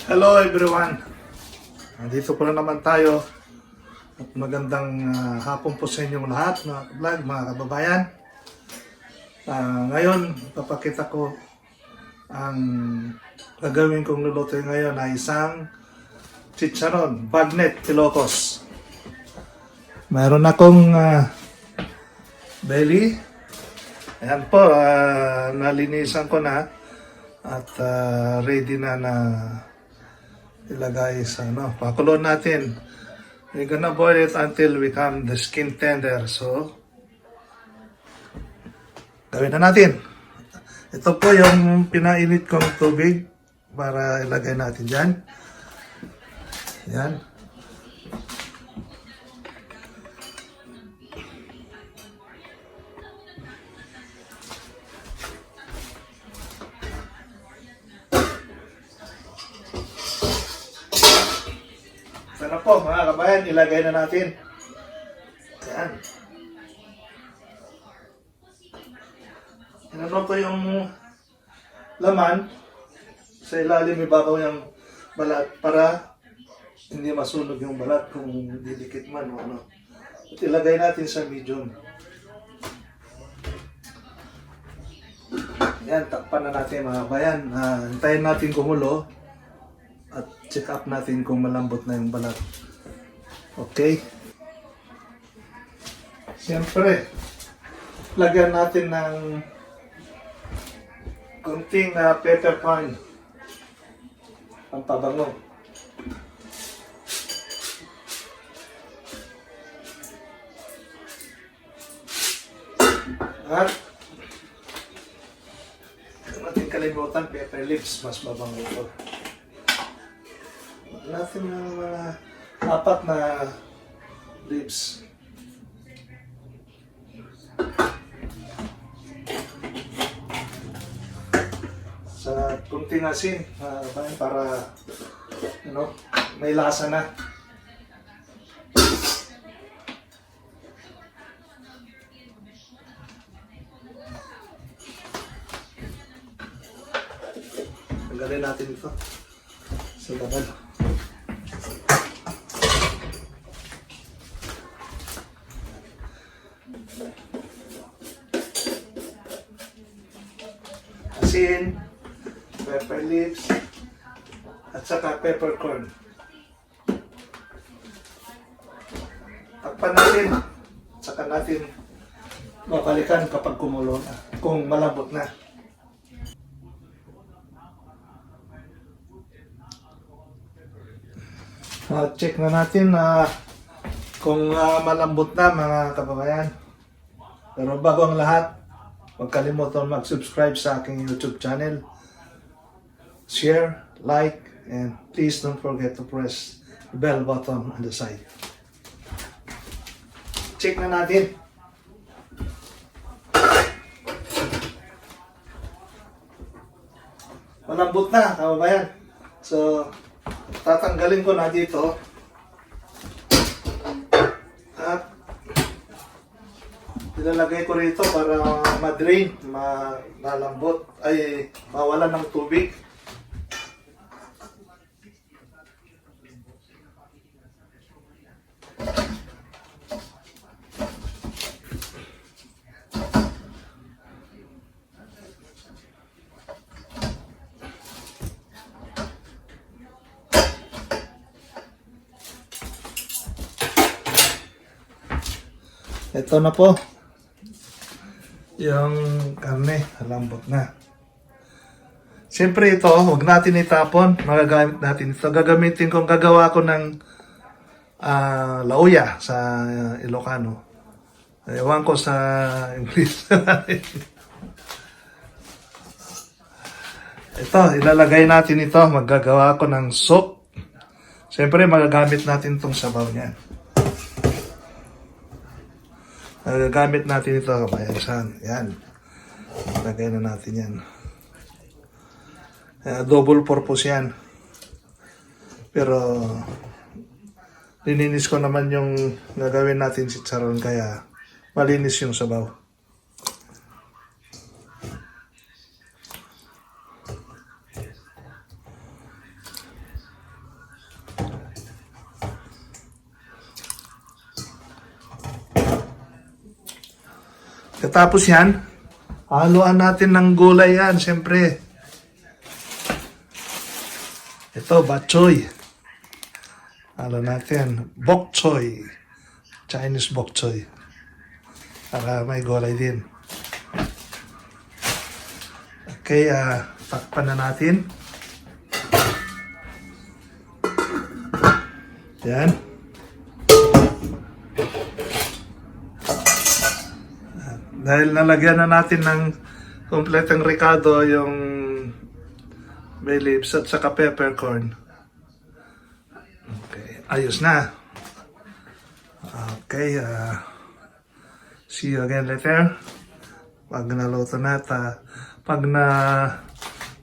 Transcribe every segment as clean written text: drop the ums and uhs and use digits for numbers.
Hello everyone! Nandito po na naman tayo at magandang hapon po sa inyong lahat mga vlog, mga kababayan. Ngayon, papakita ko ang gagawin kong luluto ngayon ay isang chicharon, bagnet, Ilocos. Mayroon akong belly. Ayan po, nalinisan ko na at ready na ilagay sa pakulo natin. We're gonna boil it until we become the skin tender. So, gawin na natin. Ito po yung pinainit kong tubig para ilagay natin dyan. Yan. Sana po mga kabayan, ilagay na natin. Ayan. Ano po yung laman sa ilalim, ibabaw yung balat para hindi masunog yung balat kung didikit man o ano. At ilagay natin sa medium. Ayan, takpan na natin mga kabayan. Hintayin natin kumulo at check up natin kung malambot na yung balat. Okay. Siyempre, lagyan natin ng konting peppercorn, pampabango. At huwag natin kalimutan, pepper leaves, mas mabango ito. Natin ng mga 4 na leaves. Sa kunting asin para may lasa na. Tanggalin natin ito sa laban. Asin, pepper leaves, at saka peppercorn. Takpan natin, at saka natin babalikan kapag kumulo na, kung malambot na. Check na natin kung malambot na mga kababayan. Pero bago ang lahat, huwag kalimutan mag-subscribe sa aking YouTube channel. Share, like, and please don't forget to press the bell button on the side. Check na natin. Malambot na, kababayan. So, tatanggalin ko na dito. At ilalagay ko rito para ma-drain, malambot, ay mawala ng tubig. Ito na po yung karne, lambot na. Siyempre ito, huwag natin itapon, magagamit natin ito. Gagamitin kong gagawa ko ng lauya sa Ilocano. Ewan ko sa English. Ito, ilalagay natin ito, maggagawa ko ng soup. Siyempre magagamit natin itong sabaw niyan. Gagamit natin ito, kabayan. Yan. Lagay na natin yan. Double purpose yan. Pero, lininis ko naman yung gagawin natin si chicharon, kaya malinis yung sabaw. Katapos yan, haluan natin ng gulay yan, siyempre. Ito, bok choy. Halo natin, bok choy. Chinese bok choy. Para may gulay din. Okay, takpan na natin. Yan. Dahil nalagyan na natin ng kompletong ricado yung bay leaves at saka peppercorn. Okay, ayos na. Okay, see you again later. Pag naluto na, pag na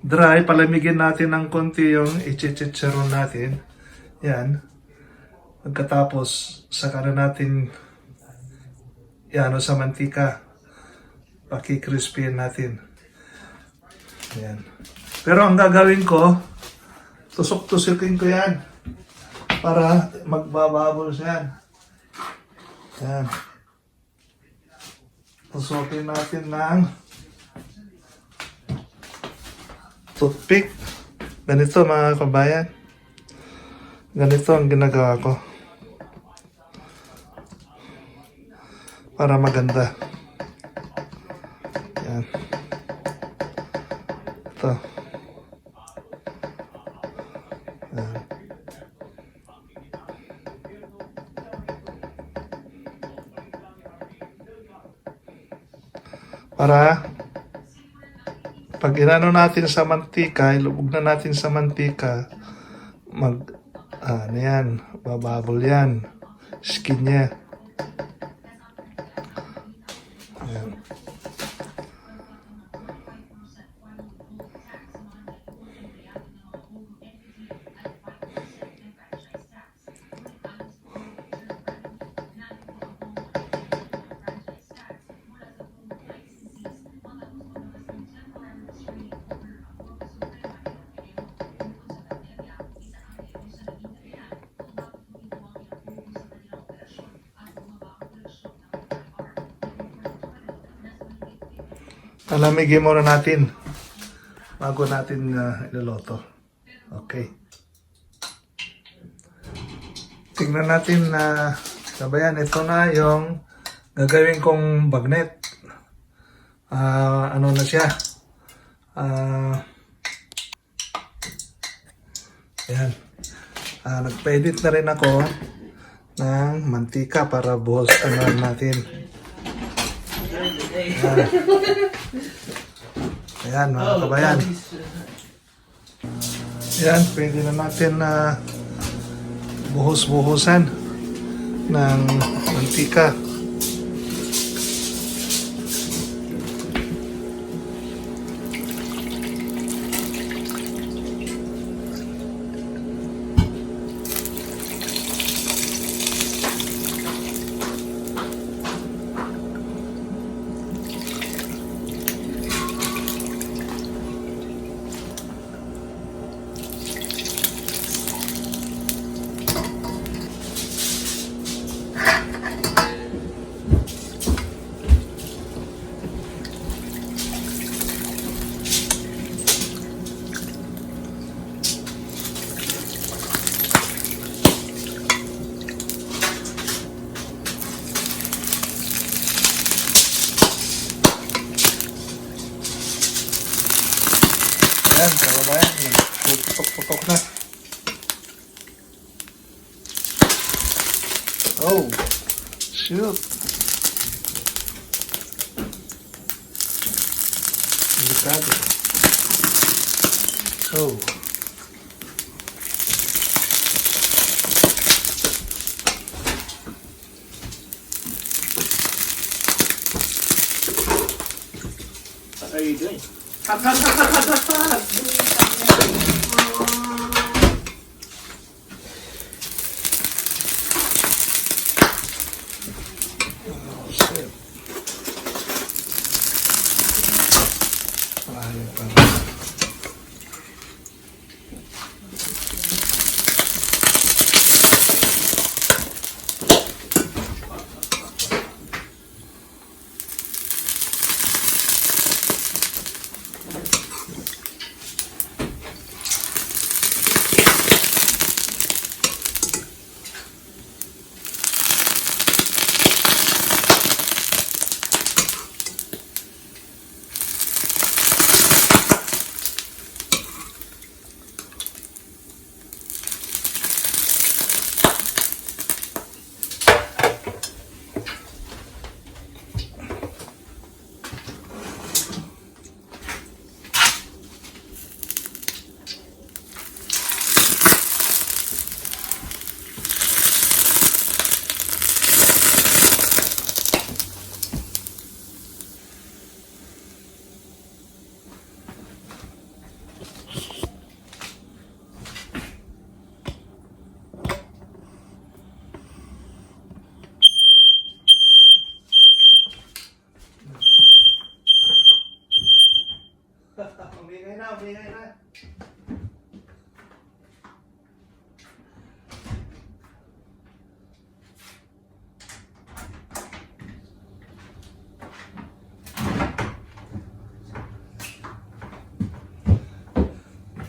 dry, palamigin natin ng konti yung ichichicharon natin. Yan. Pagkatapos, saka na natin yan sa mantika. Paki-crispy natin. Yan. Pero ang gagawin ko, tusok-tusukin ko yan. Para magbababol yan. Yan. Tusukin natin ng toothpick. Ganito mga kabayan. Ganito ang ginagawa ko. Para maganda. Yan. Ito. Yan. Para pag inano natin sa mantika, ilubog na natin sa mantika, ano yan, bababol yan, skin niya. Ayan. Palamigin muna natin bago natin iluluto. Okay. Tingnan natin na sabayan. Ito na yung gagawin kong bagnet. Ano na siya? Ayan. Nagpa-edit na rin ako ng mantika para buhos natin. Ayan mga kabayan. Ayan, pwede na natin buhos-buhusan ng mantika. Ayan, kababayan, putok-putok na. Oh, shoot. Delikado. Oh. What are you doing?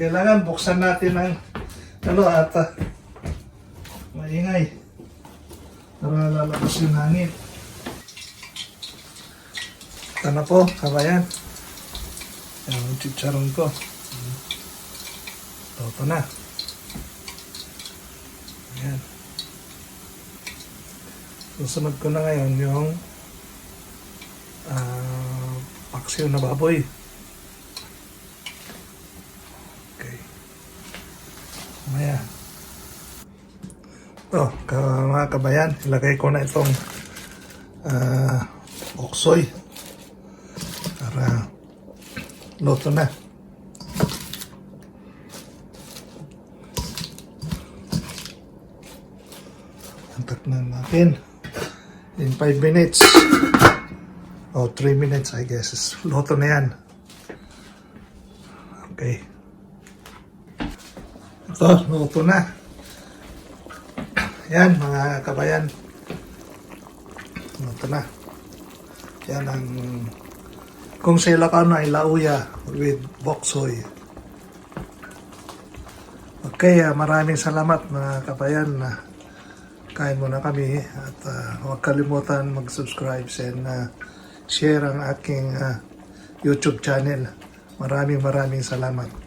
kailangan buksan natin ang maingay para lalabas yung hangin. Ito na po, kabayan. Yung chicharon ko. Ito na. Ayan. Susunod ko na ngayon yung paksiw na baboy. Okay. Maya. Ito, mga kabayan, ilagay ko na itong oksoy para luto na. Antak na natin. In 5 minutes o 3 minutes I guess, luto na yan. Okay. Ito, luto na. Yan mga kabayan. Luto na. Yan ang kung sa Ilocano ay lauya with bok choy. Okay, maraming salamat mga kabayan na kain muna kami at huwag kalimutan mag-subscribe and share ang aking YouTube channel. Maraming salamat.